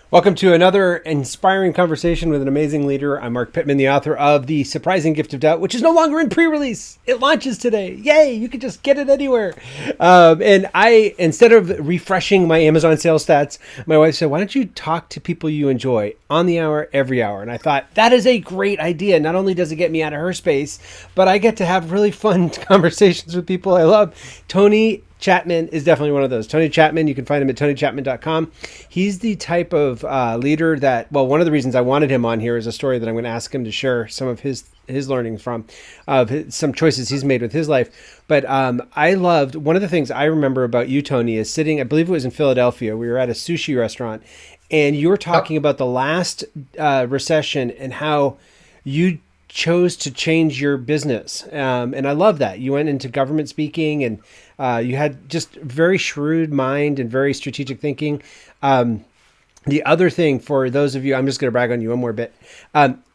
Welcome to another inspiring conversation with an amazing leader. I'm Marc Pitman, the author of The Surprising Gift of Doubt, which is no longer in pre-release. It launches today. Yay! You can just get it anywhere. And I, instead of refreshing my Amazon sales stats, my wife said, why don't you talk to people you enjoy on the hour, every hour? And I thought, that is a great idea. Not only does it get me out of her space, but I get to have really fun conversations with people I love. Tony Chatman is definitely one of those. Tony Chatman, you can find him at tonychatman.com. He's the type of leader that, well, one of the reasons I wanted him on here is a story that I'm going to ask him to share some of his learnings from, some choices he's made with his life. But I loved, one of the things I remember about you, Tony, is sitting, I believe it was in Philadelphia. We were at a sushi restaurant, and you were talking about the last recession and how you chose to change your business. And I love that. You went into government speaking, and you had just very shrewd mind and very strategic thinking. The other thing for those of you, I'm just going to brag on you one more bit.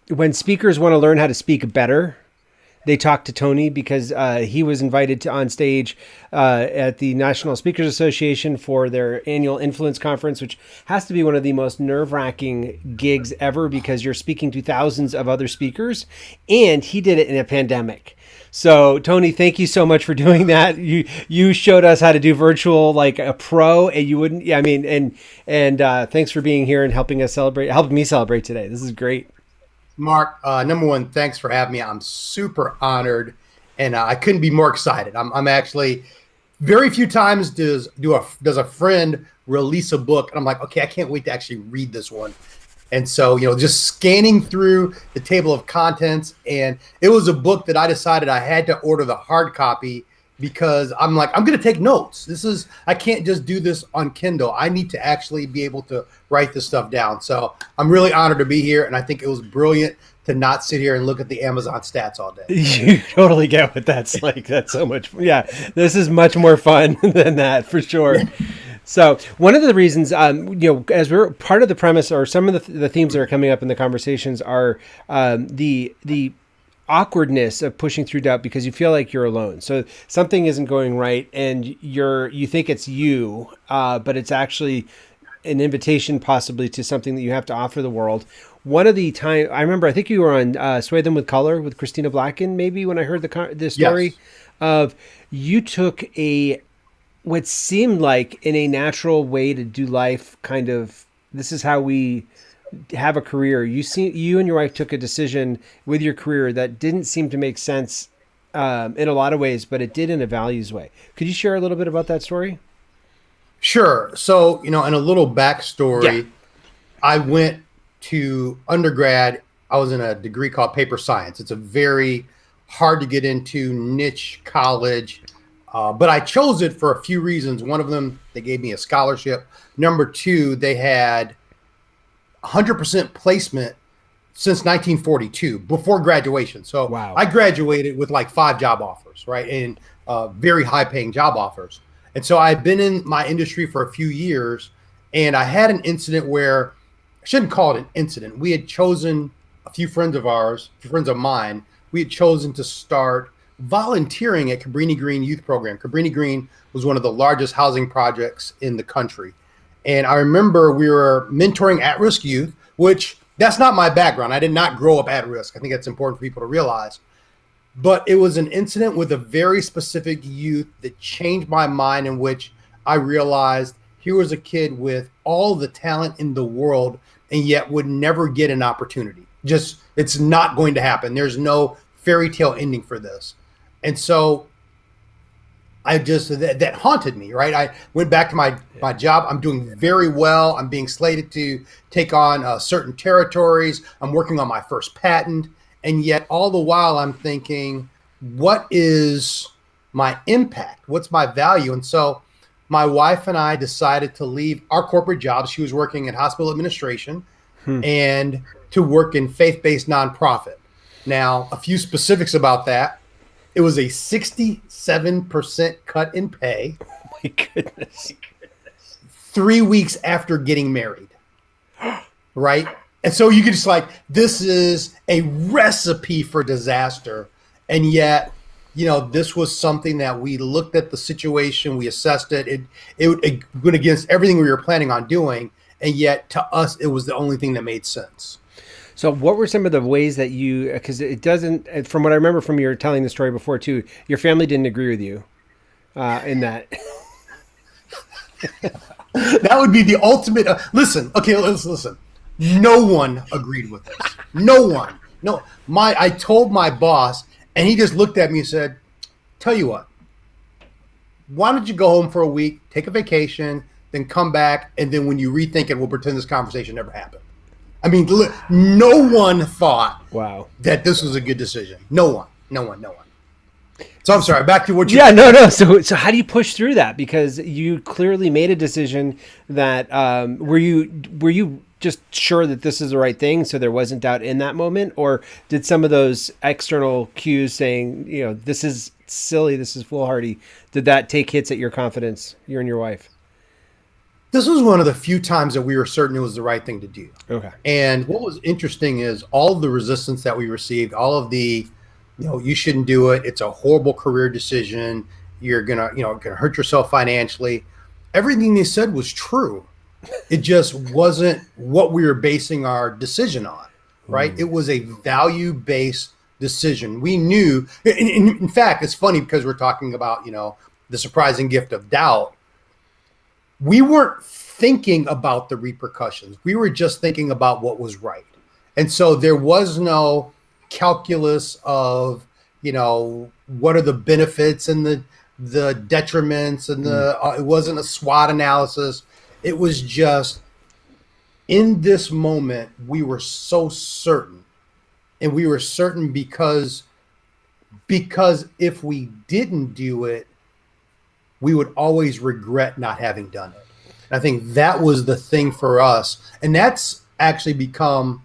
When speakers want to learn how to speak better, they talk to Tony because he was invited on stage at the National Speakers Association for their annual Influence Conference, which has to be one of the most nerve-wracking gigs ever because you're speaking to thousands of other speakers, and he did it in a pandemic. So Tony, thank you so much for doing that. You showed us how to do virtual like a pro, and you wouldn't. Yeah, I mean, and thanks for being here and helping me celebrate today. This is great. Marc, number one, thanks for having me. I'm super honored, and I couldn't be more excited. I'm actually very few times does a friend release a book, and I'm like, okay, I can't wait to actually read this one. And so, just scanning through the table of contents, and it was a book that I decided I had to order the hard copy because I'm like, I'm going to take notes. I can't just do this on Kindle. I need to actually be able to write this stuff down. So I'm really honored to be here. And I think it was brilliant to not sit here and look at the Amazon stats all day. You totally get what that's like. That's so much. Yeah, this is much more fun than that for sure. So one of the reasons, as we're part of the premise or some of the themes that are coming up in the conversations are the awkwardness of pushing through doubt because you feel like you're alone. So something isn't going right and you think it's you, but it's actually an invitation possibly to something that you have to offer the world. One of the time I remember, I think you were on Sway Them with Color with Christina Blacken, maybe when I heard the story. Yes. Of you took what seemed like in a natural way to do life, kind of, this is how we have a career. You and your wife took a decision with your career that didn't seem to make sense in a lot of ways, but it did in a values way. Could you share a little bit about that story? Sure. So, in a little backstory, I went to undergrad. I was in a degree called paper science. It's a very hard to get into niche college, but I chose it for a few reasons. One of them, they gave me a scholarship. Number two, they had 100% placement since 1942 before graduation. So wow. I graduated with like 5 job offers, right? And very high paying job offers. And so I've been in my industry for a few years, and I had an incident where, I shouldn't call it an incident. We had chosen, a few friends of mine, we had chosen to start volunteering at Cabrini Green Youth Program. Cabrini Green was one of the largest housing projects in the country. And I remember we were mentoring at-risk youth, which that's not my background. I did not grow up at risk. I think that's important for people to realize. But it was an incident with a very specific youth that changed my mind, in which I realized here was a kid with all the talent in the world and yet would never get an opportunity. Just, it's not going to happen. There's no fairy tale ending for this. And so that haunted me, right? I went back to my job. I'm doing very well. I'm being slated to take on certain territories. I'm working on my first patent. And yet all the while I'm thinking, what is my impact? What's my value? And so my wife and I decided to leave our corporate jobs. She was working in hospital administration and to work in faith-based nonprofit. Now, a few specifics about that. It was a 67% cut in pay. Oh my goodness. 3 weeks after getting married. Right? And so you could just this is a recipe for disaster. And yet, this was something that we looked at the situation, we assessed it. It went against everything we were planning on doing. And yet to us, it was the only thing that made sense. So what were some of the ways that you, because it doesn't, from what I remember from your telling the story before too, your family didn't agree with you in that. That would be the ultimate. Listen. No one agreed with this. No one. No. I told my boss, and he just looked at me and said, "Tell you what. Why don't you go home for a week, take a vacation, then come back, and then when you rethink it, we'll pretend this conversation never happened." I mean, no one thought that this was a good decision. No one. So I'm sorry, back to what you... Yeah, no. So how do you push through that? Because you clearly made a decision that, were you just sure that this is the right thing, so there wasn't doubt in that moment? Or did some of those external cues saying, this is silly, this is foolhardy, did that take hits at your confidence, you and your wife? This was one of the few times that we were certain it was the right thing to do. Okay. And what was interesting is all of the resistance that we received, all of the, you shouldn't do it. It's a horrible career decision. You're gonna hurt yourself financially. Everything they said was true. It just wasn't what we were basing our decision on, right? It was a value-based decision. We knew, in fact, it's funny because we're talking about, the surprising gift of doubt. We weren't thinking about the repercussions. We were just thinking about what was right. And so there was no calculus of, what are the benefits and the detriments and it wasn't a SWOT analysis. It was just, in this moment, we were so certain. And we were certain because if we didn't do it, we would always regret not having done it. And I think that was the thing for us. And that's actually become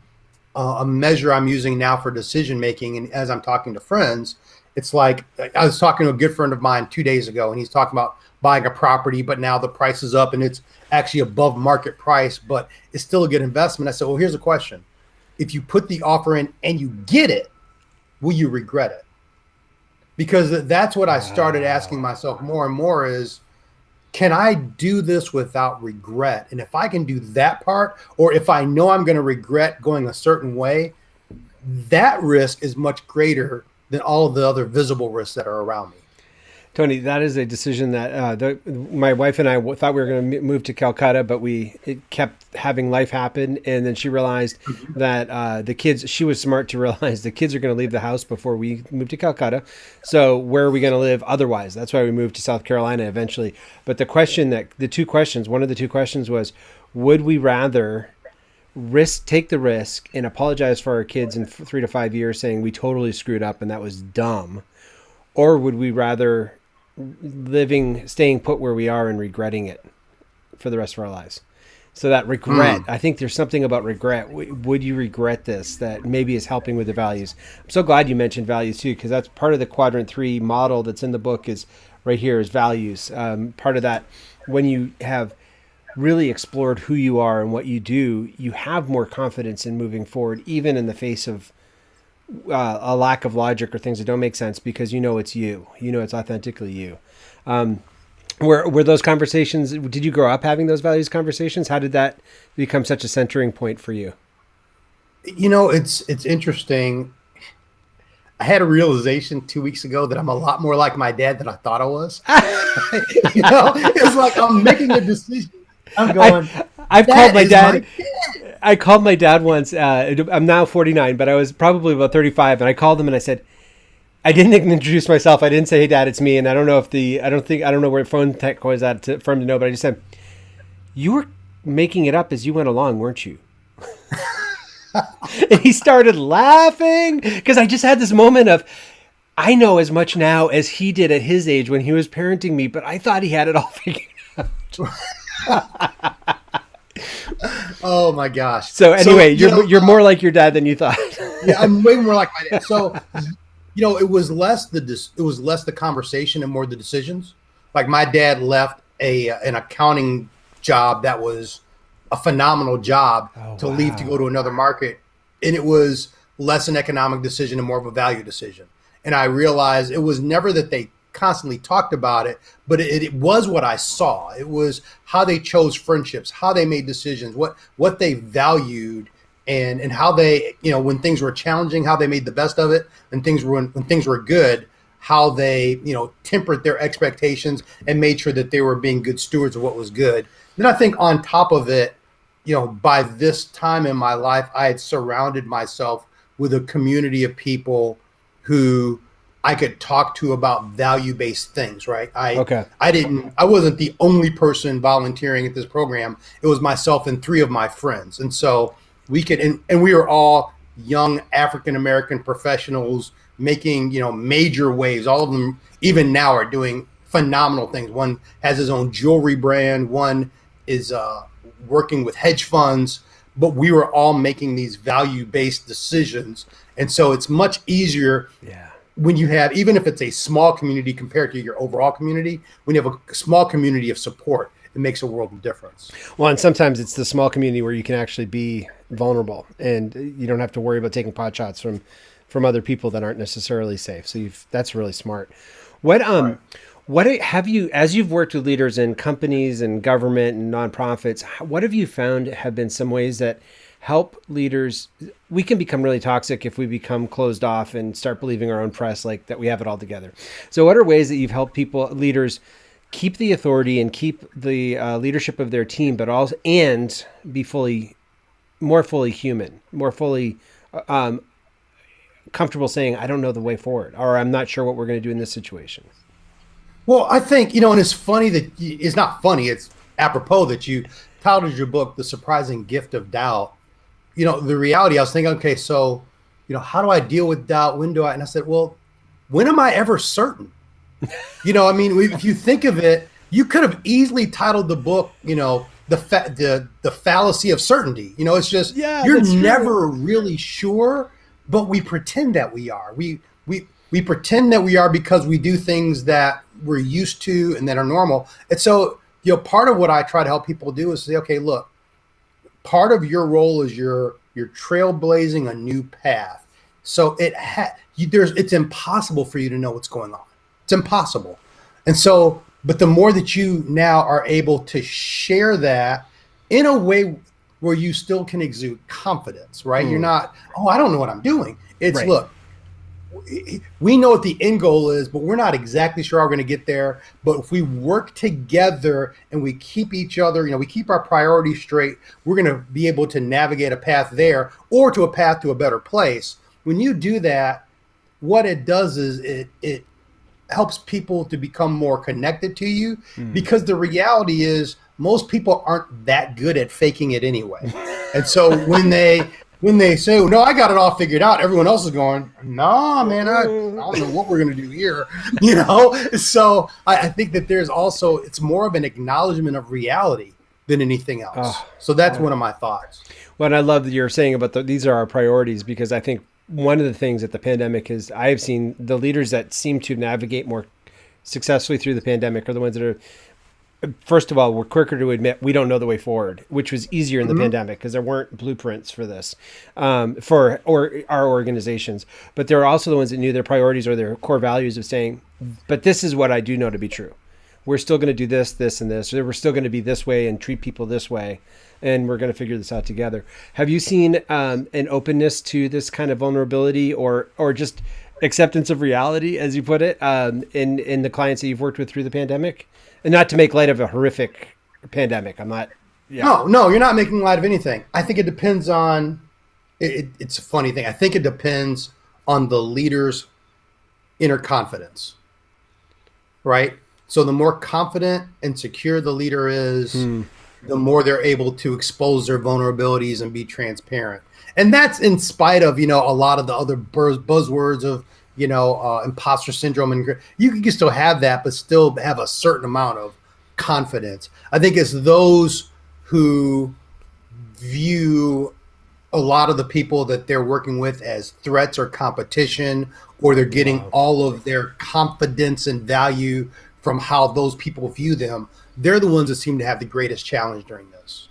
a measure I'm using now for decision making. And as I'm talking to friends, it's like, I was talking to a good friend of mine 2 days ago, and he's talking about buying a property, but now the price is up and it's actually above market price, but it's still a good investment. I said, well, here's a question. If you put the offer in and you get it, will you regret it? Because that's what I started asking myself more and more is, can I do this without regret? And if I can do that part, or if I know I'm going to regret going a certain way, that risk is much greater than all of the other visible risks that are around me. Tony, that is a decision that my wife and I thought we were going to move to Calcutta, but it kept having life happen. And then she realized that the kids, she was smart to realize the kids are going to leave the house before we move to Calcutta. So where are we going to live otherwise? That's why we moved to South Carolina eventually. But one of the two questions was, would we rather take the risk and apologize for our kids in 3 to 5 years saying we totally screwed up and that was dumb? Or would we rather staying put where we are and regretting it for the rest of our lives? So that regret, I think there's something about regret. Would you regret this that maybe is helping with the values? I'm so glad you mentioned values too, because that's part of the quadrant 3 model that's in the book is right here is values. Part of that, when you have really explored who you are and what you do, you have more confidence in moving forward, even in the face of a lack of logic or things that don't make sense, because it's you, it's authentically you. Were those conversations, did you grow up having those values conversations? How did that become such a centering point for you? It's interesting. I had a realization 2 weeks ago that I'm a lot more like my dad than I thought I was. It's like I'm making a decision. I'm going, I've called my dad. I called my dad once. I'm now 49, but I was probably about 35, and I called him and I said, I didn't introduce myself. I didn't say, "Hey, Dad, it's me." And I don't know where phone tech was at for him to know, but I just said, "You were making it up as you went along, weren't you?" And he started laughing because I just had this moment of, I know as much now as he did at his age when he was parenting me, but I thought he had it all figured out. Oh my gosh. So anyway, you're more like your dad than you thought. Yeah, I'm way more like my dad. So, it was less the conversation and more the decisions. Like my dad left an accounting job that was a phenomenal job to leave to go to another market. And it was less an economic decision and more of a value decision. And I realized it was never that they constantly talked about it, but it was what I saw. It was how they chose friendships, how they made decisions, what they valued, and how they, when things were challenging, how they made the best of it, and when things were good, how they, tempered their expectations and made sure that they were being good stewards of what was good. Then I think on top of it, by this time in my life, I had surrounded myself with a community of people who I could talk to about value-based things, right? I wasn't the only person volunteering at this program. It was myself and 3 of my friends. And so we could, and we were all young African-American professionals making, major waves. All of them, even now, are doing phenomenal things. One has his own jewelry brand. One is working with hedge funds. But we were all making these value-based decisions. And so it's much easier when you have, even if it's a small community compared to your overall community, when you have a small community of support, it makes a world of difference. Well, and sometimes it's the small community where you can actually be vulnerable and you don't have to worry about taking pot shots from other people that aren't necessarily safe. So that's really smart. What have you, as you've worked with leaders in companies and government and nonprofits, what have you found have been some ways that help leaders? We can become really toxic if we become closed off and start believing our own press, like that we have it all together. So what are ways that you've helped leaders keep the authority and keep the leadership of their team, but also, and be more fully human, more fully comfortable saying, I don't know the way forward, or I'm not sure what we're going to do in this situation? Well, I think, and it's funny that it's not funny. It's apropos that you titled your book, The Surprising Gift of Doubt. The reality, I was thinking, okay, so, how do I deal with doubt? When do I? And I said, well, when am I ever certain? If you think of it, you could have easily titled the book, the fallacy of certainty. It's just, you're never really sure, but we pretend that we are. We pretend that we are because we do things that we're used to and that are normal. And so, part of what I try to help people do is say, okay, look, part of your role is you're trailblazing a new path. So it's impossible for you to know what's going on. It's impossible. And so, but the more that you now are able to share that in a way where you still can exude confidence, right? You're not, I don't know what I'm doing. It's right. Look, we know what the end goal is, but we're not exactly sure how we're going to get there. But if we work together and we keep each other, we keep our priorities straight, we're going to be able to navigate a path there or to a path to a better place. When you do that, what it does is it helps people to become more connected to you, because the reality is most people aren't that good at faking it anyway. And so when they say, no, I got it all figured out, everyone else is going, nah, man, I don't know what we're going to do here. So I think that there's also, it's more of an acknowledgement of reality than anything else. So that's one of my thoughts. Well, and I love that you're saying about these are our priorities, because I think one of the things that the pandemic is, I have seen the leaders that seem to navigate more successfully through the pandemic are the ones that are, first of all, we're quicker to admit we don't know the way forward, which was easier in the pandemic because there weren't blueprints for this, for our organizations. But there are also the ones that knew their priorities or their core values of saying, but this is what I do know to be true. We're still going to do this, this, and this. We're still going to be this way and treat people this way. And we're going to figure this out together. Have you seen an openness to this kind of vulnerability or just acceptance of reality, as you put it, in the clients that you've worked with through the pandemic? And not to make light of a horrific pandemic. I'm not. Yeah. No, you're not making light of anything. I think it depends on, it's a funny thing. I think it depends on the leader's inner confidence, right? So the more confident and secure the leader is, the more they're able to expose their vulnerabilities and be transparent. And that's in spite of, a lot of the other buzzwords of, imposter syndrome, and you can still have that, but still have a certain amount of confidence. I think it's those who view a lot of the people that they're working with as threats or competition, or they're getting all of their confidence and value from how those people view them. They're the ones that seem to have the greatest challenge during this.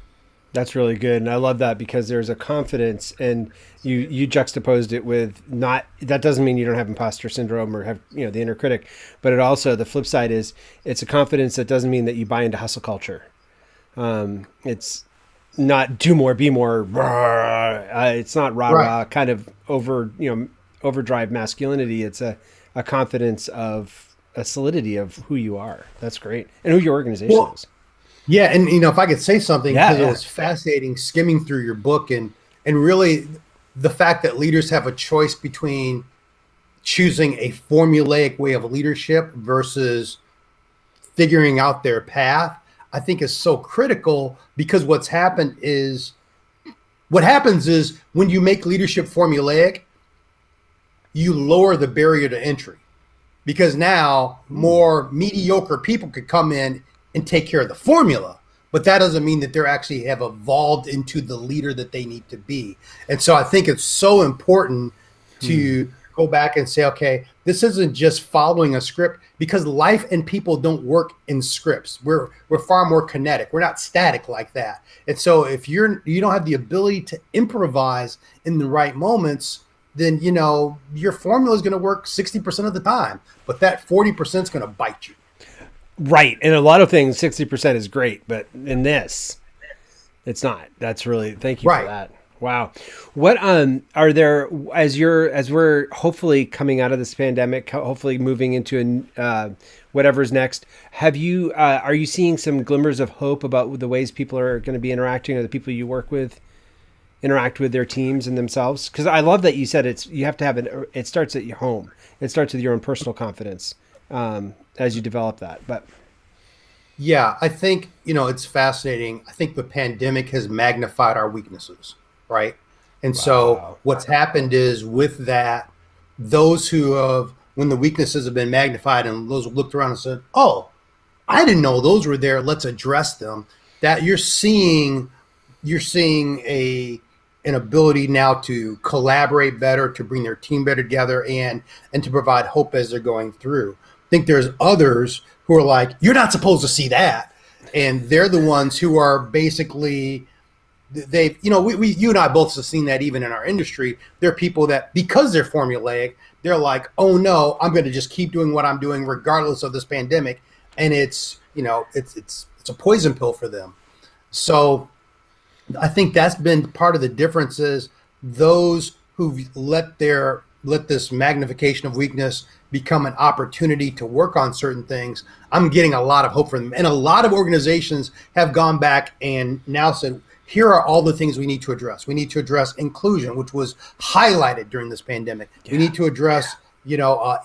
That's really good, and I love that because there's a confidence, and you juxtaposed it with not. That doesn't mean you don't have imposter syndrome or have the inner critic, but it also, the flip side is, it's a confidence that doesn't mean that you buy into hustle culture. It's not do more, be more. It's not rah Right. rah kind of overdrive masculinity. It's a confidence of a solidity of who you are. That's great, and who your organization Well, is. yeah, and if I could say something, Yeah, because it yeah. was fascinating skimming through your book, and really the fact that leaders have a choice between choosing a formulaic way of leadership versus figuring out their path, I think is so critical, because what happens is when you make leadership formulaic, you lower the barrier to entry, because now more mediocre people could come in and take care of the formula. But that doesn't mean that they're actually have evolved into the leader that they need to be. And so I think it's so important to go back and say, okay, this isn't just following a script, because life and people don't work in scripts. We're far more kinetic. We're not static like that. And so if you don't have the ability to improvise in the right moments, then your formula is going to work 60% of the time, but that 40% is going to bite you. Right. And a lot of things, 60% is great, but in this, it's not. That's really, thank you for Right. that. Wow. What are there, as we're hopefully coming out of this pandemic, hopefully moving into whatever's next, are you seeing some glimmers of hope about the ways people are going to be interacting, or the people you work with interact with their teams and themselves? Because I love that you said you have to have it starts at your home. It starts with your own personal confidence as you develop that. But Yeah, I think, it's fascinating. I think the pandemic has magnified our weaknesses, right? And so wow. what's happened is, with that, those who have, when the weaknesses have been magnified and those who looked around and said, oh, I didn't know those were there, let's address them. That you're seeing an ability now to collaborate better, to bring their team better together, and to provide hope as they're going through. I think there's others who are like, you're not supposed to see that, and they're the ones who are basically, they've, you and I both have seen that even in our industry. There are people that, because they're formulaic, they're like, oh no, I'm going to just keep doing what I'm doing regardless of this pandemic, and it's a poison pill for them. So I think that's been part of the difference, is those who've let this magnification of weakness become an opportunity to work on certain things. I'm getting a lot of hope for them. And a lot of organizations have gone back and now said, here are all the things we need to address. We need to address inclusion, which was highlighted during this pandemic. Yeah. We need to address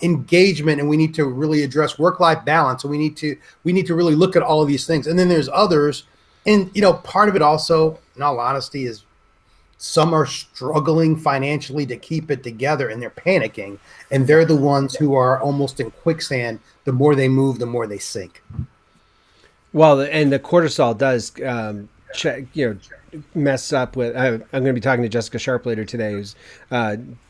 engagement, and we need to really address work-life balance. And we need to really look at all of these things. And then there's others. And, part of it also, in all honesty, is some are struggling financially to keep it together, and they're panicking. And they're the ones who are almost in quicksand. The more they move, the more they sink. Well, and the cortisol does mess up with. I'm going to be talking to Jessica Sharp later today, who's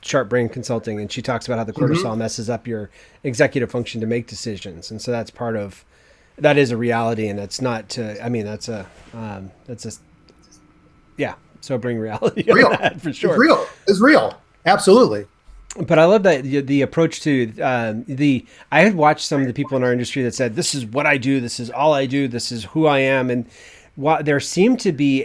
Sharp Brain Consulting, and she talks about how the cortisol messes up your executive function to make decisions. And so that is a reality, and it's not to, I mean, that's a sobering reality. Real. That, for sure. It's real. Absolutely. But I love that the approach to I had watched some of the people in our industry that said, this is what I do, this is all I do, this is who I am. And there seemed to be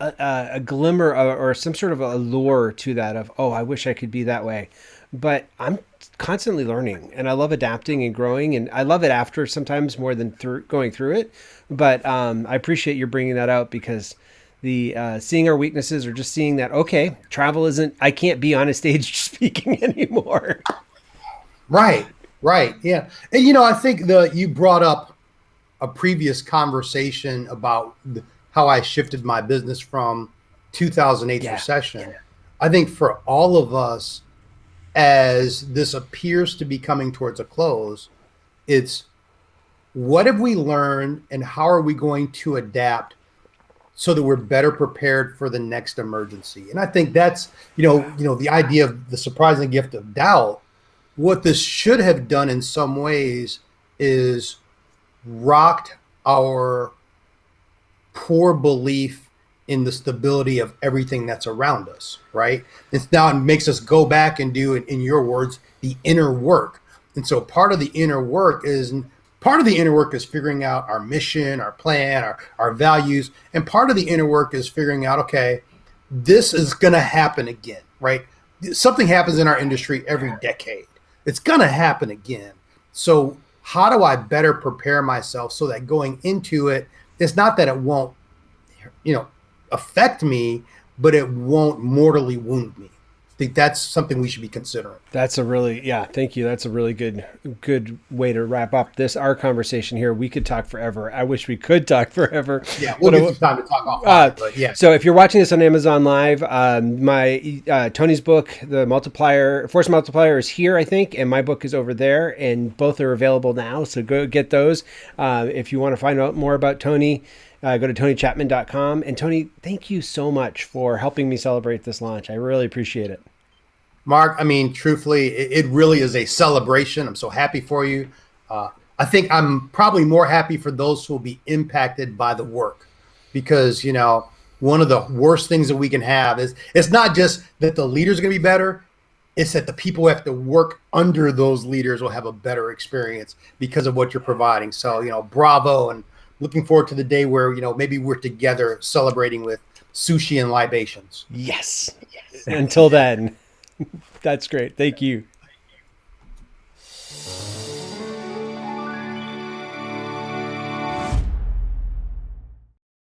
a glimmer or some sort of allure to that of, oh, I wish I could be that way. But I'm constantly learning, and I love adapting and growing, and I love it after sometimes more than going through it. But I appreciate you bringing that out, because the seeing our weaknesses, or just seeing that, okay, travel isn't, I can't be on a stage speaking anymore. Right. Yeah. And, I think you brought up a previous conversation about how I shifted my business from 2008 recession. I think for all of us, as this appears to be coming towards a close, it's what have we learned, and how are we going to adapt so that we're better prepared for the next emergency? And I think that's, the idea of the surprising gift of doubt. What this should have done in some ways is rocked our poor belief in the stability of everything that's around us, right? It's now it makes us go back and do, in your words, the inner work. And so part of the inner work is figuring out our mission, our plan, our values. And part of the inner work is figuring out, okay, this is going to happen again, right? Something happens in our industry every decade. It's going to happen again. So how do I better prepare myself so that going into it, it's not that it won't, affect me, but it won't mortally wound me. I think that's something we should be considering. Thank you. That's a really good way to wrap up our conversation here. We could talk forever. I wish we could talk forever. Yeah, we'll get some time to talk offline, but yeah. So if you're watching this on Amazon Live, my Tony's book, The Force Multiplier is here, I think, and my book is over there, and both are available now. So go get those. If you want to find out more about Tony, go to TonyChatman.com. And Tony, thank you so much for helping me celebrate this launch. I really appreciate it. Mark, I mean, truthfully, it really is a celebration. I'm so happy for you. I think I'm probably more happy for those who will be impacted by the work, because, one of the worst things that we can have is it's not just that the leaders are going to be better. It's that the people who have to work under those leaders will have a better experience because of what you're providing. So, bravo. And looking forward to the day where, maybe we're together celebrating with sushi and libations. Yes. Until then, that's great. Thank you.